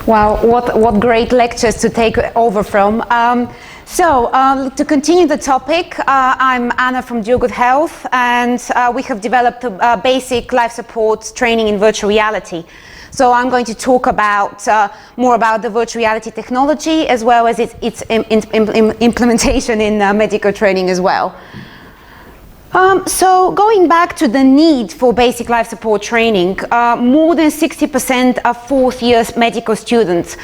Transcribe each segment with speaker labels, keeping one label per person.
Speaker 1: Wow, what great lectures to take over from. To continue the topic, I'm Anna from Dual Good Health, and we have developed a basic life support training in virtual reality. So I'm going to talk about more about the virtual reality technology as well as its implementation in medical training as well. So going back to the need for basic life support training, more than 60% of fourth-year medical students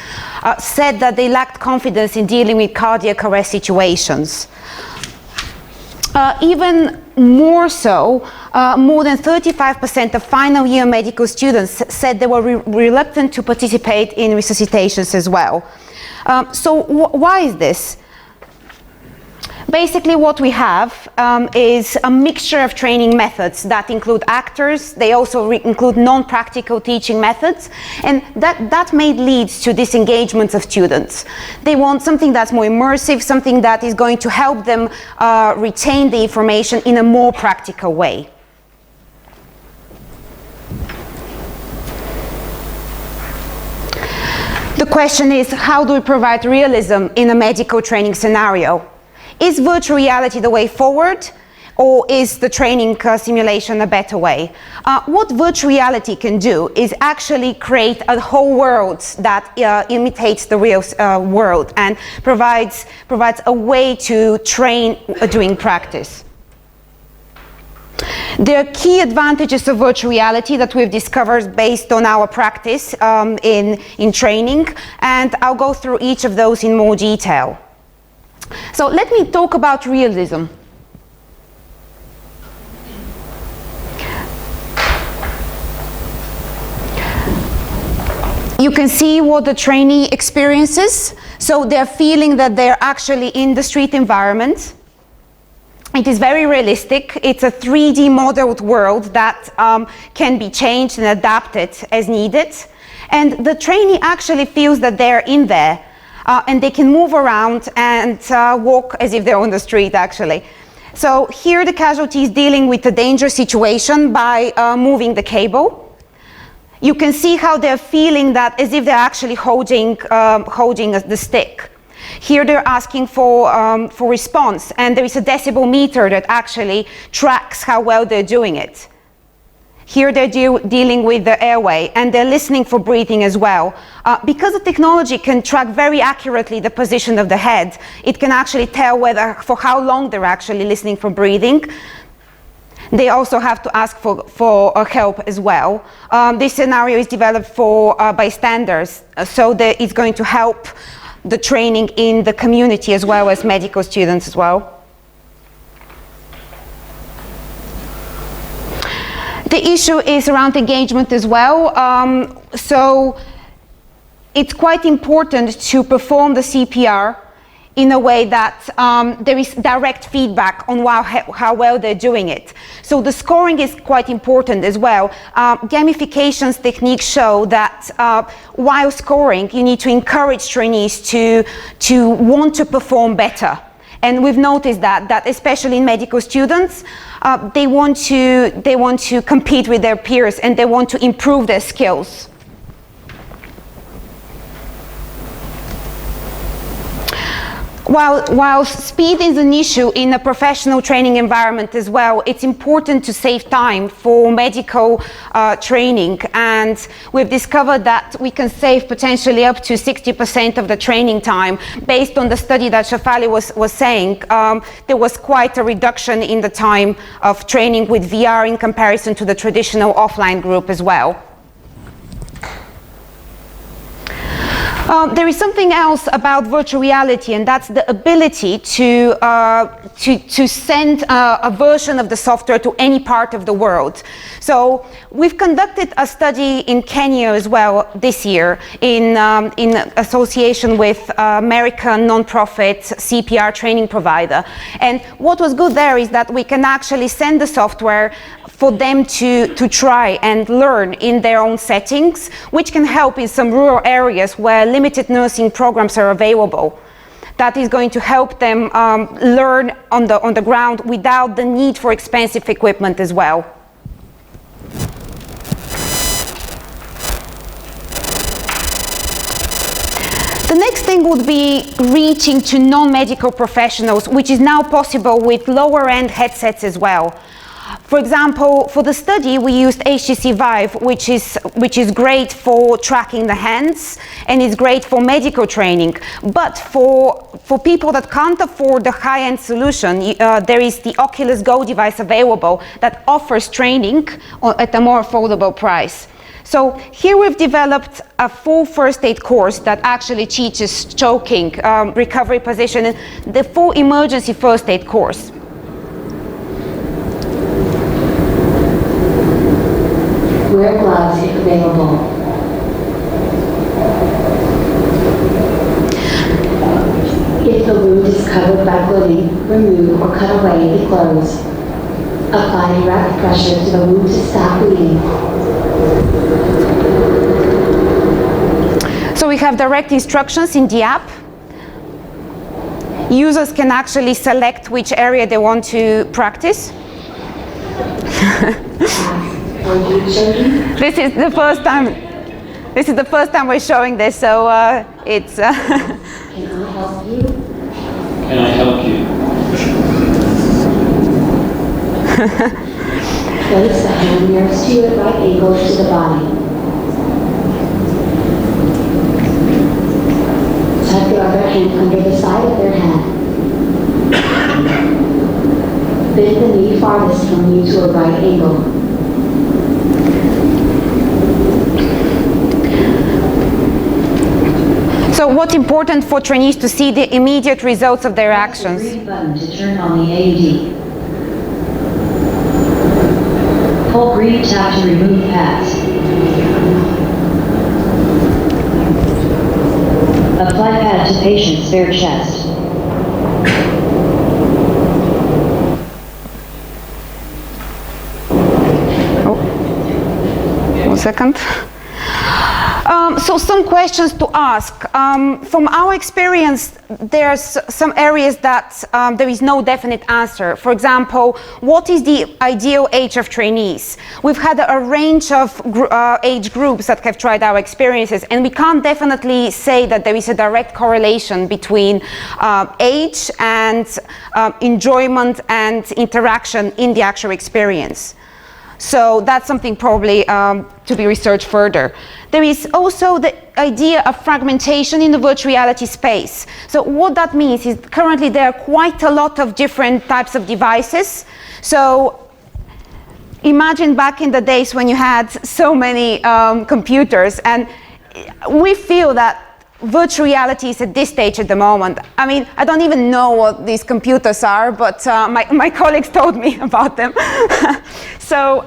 Speaker 1: said that they lacked confidence in dealing with cardiac arrest situations. Even more so, more than 35% of final-year medical students said they were reluctant to participate in resuscitations as well. Why is this? Basically, what we have is a mixture of training methods that include actors. They also include non-practical teaching methods, and that may lead to disengagement of students. They want something that's more immersive, something that is going to help them retain the information in a more practical way. The question is, how do we provide realism in a medical training scenario? Is virtual reality the way forward, or is the training simulation a better way? What virtual reality can do is actually create a whole world that imitates the real world and provides a way to train doing practice. There are key advantages of virtual reality that we've discovered based on our practice in training, and I'll go through each of those in more detail. So let me talk about realism. You can see what the trainee experiences. So they're feeling that they're actually in the street environment. It is very realistic. It's a 3D modeled world that can be changed and adapted as needed. And the trainee actually feels that they're in there. And they can move around and walk as if they're on the street, actually. So here the casualty is dealing with a dangerous situation by moving the cable. You can see how they're feeling that as if they're actually holding the stick. Here they're asking for response, and there is a decibel meter that actually tracks how well they're doing it. Here they're dealing with the airway, and they're listening for breathing as well. Because the technology can track very accurately the position of the head, it can actually tell for how long they're actually listening for breathing. They also have to ask for help as well. This scenario is developed for bystanders, so that it's going to help the training in the community as well as medical students as well. The issue is around engagement as well. So it's quite important to perform the CPR in a way that there is direct feedback on how well they're doing it. So the scoring is quite important as well. Gamification techniques show that while scoring, you need to encourage trainees to want to perform better. And we've noticed that especially in medical students, they want to compete with their peers, and they want to improve their skills. While speed is an issue in a professional training environment as well, it's important to save time for medical training, and we've discovered that we can save potentially up to 60% of the training time. Based on the study that Shafali was saying, there was quite a reduction in the time of training with VR in comparison to the traditional offline group as well. There is something else about virtual reality, and that's the ability to send a version of the software to any part of the world. So we've conducted a study in Kenya as well this year in association with American non-profit CPR training provider. And what was good there is that we can actually send the software for them to try and learn in their own settings, which can help in some rural areas where limited nursing programs are available. That is going to help them learn on the ground without the need for expensive equipment as well. The next thing would be reaching to non-medical professionals, which is now possible with lower-end headsets as well. For example, for the study, we used HTC Vive, which is great for tracking the hands and is great for medical training. But for people that can't afford the high-end solution, there is the Oculus Go device available that offers training at a more affordable price. So here we've developed a full first aid course that actually teaches choking, recovery position, and the full emergency first aid course.
Speaker 2: Wear gloves if available. If the wound is covered by clothing, remove or cut away the clothes. Apply direct pressure to the wound to stop bleeding.
Speaker 1: So we have direct instructions in the app. Users can actually select which area they want to practice. This is the first time. This is the first time we're showing this, so it's.
Speaker 2: Can I help you?
Speaker 3: Can I help you?
Speaker 2: Place the hand nearest to you at right angles to the body. Tuck your other hand under the side of their head. Bend the knee farthest from you to a right angle.
Speaker 1: So what's important for trainees to see the immediate results of their actions.
Speaker 2: Press the green button to turn on the AED. Pull green tab to remove pads. Apply pad to patient's bare chest.
Speaker 1: Oh, 1 second. So some questions to ask. From our experience, there's some areas that there is no definite answer. For example, what is the ideal age of trainees? We've had a range of age groups that have tried our experiences, and we can't definitely say that there is a direct correlation between age and enjoyment and interaction in the actual experience. So that's something probably to be researched further. There is also the idea of fragmentation in the virtual reality space. So what that means is currently there are quite a lot of different types of devices. So imagine back in the days when you had so many computers, and we feel that virtual reality is at this stage at the moment. I mean, I don't even know what these computers are, but my colleagues told me about them. So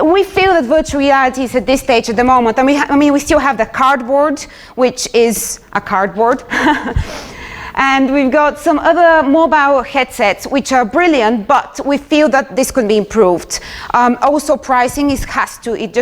Speaker 1: we feel that virtual reality is at this stage at the moment. I mean, we still have the cardboard, which is a cardboard. And we've got some other mobile headsets which are brilliant, but we feel that this could be improved. Also, pricing just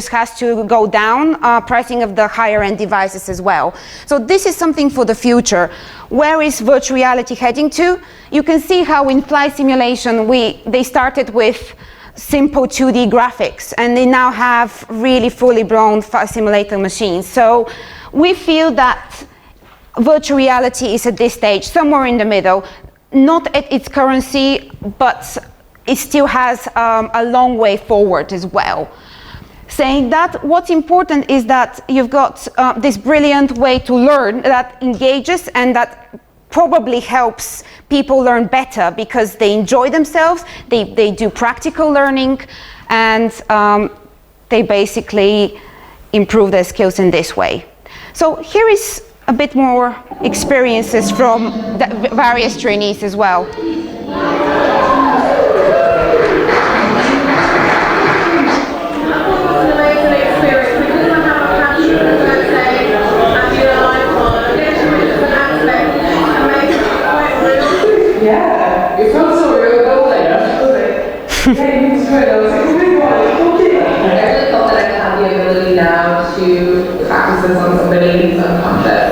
Speaker 1: has to go down, pricing of the higher end devices as well. So this is something for the future. Where is virtual reality heading to? You can see how in flight simulation they started with simple 2D graphics, and they now have really fully blown simulator machines. So we feel that virtual reality is at this stage somewhere in the middle, not at its currency, but it still has a long way forward as well. Saying that, what's important is that you've got this brilliant way to learn that engages and that probably helps people learn better because they enjoy themselves, they do practical learning, and they basically improve their skills in this way. So here is a bit more experiences from the various trainees as well.
Speaker 4: Yeah, it felt so real though, like, hey, it's good. I was like, oh my god, okay. I really felt that I have the ability now to practice this on somebody who's unconscious.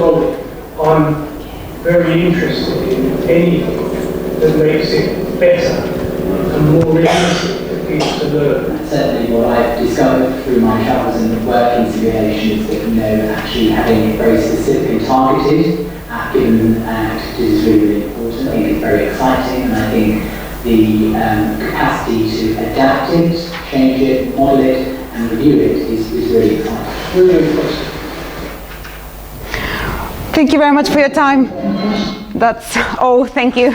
Speaker 5: solid. I'm very interested in anything that makes it better and more realistic for people to learn.
Speaker 6: Certainly what I've discovered through my travels and work in simulation is that, actually having it very specific and targeted at given activities is really, really important. I think it's very exciting, and I think the capacity to adapt it, change it, model it, and review it is really exciting.
Speaker 5: Really impressive.
Speaker 1: Thank you very much for your time. That's all. Thank you.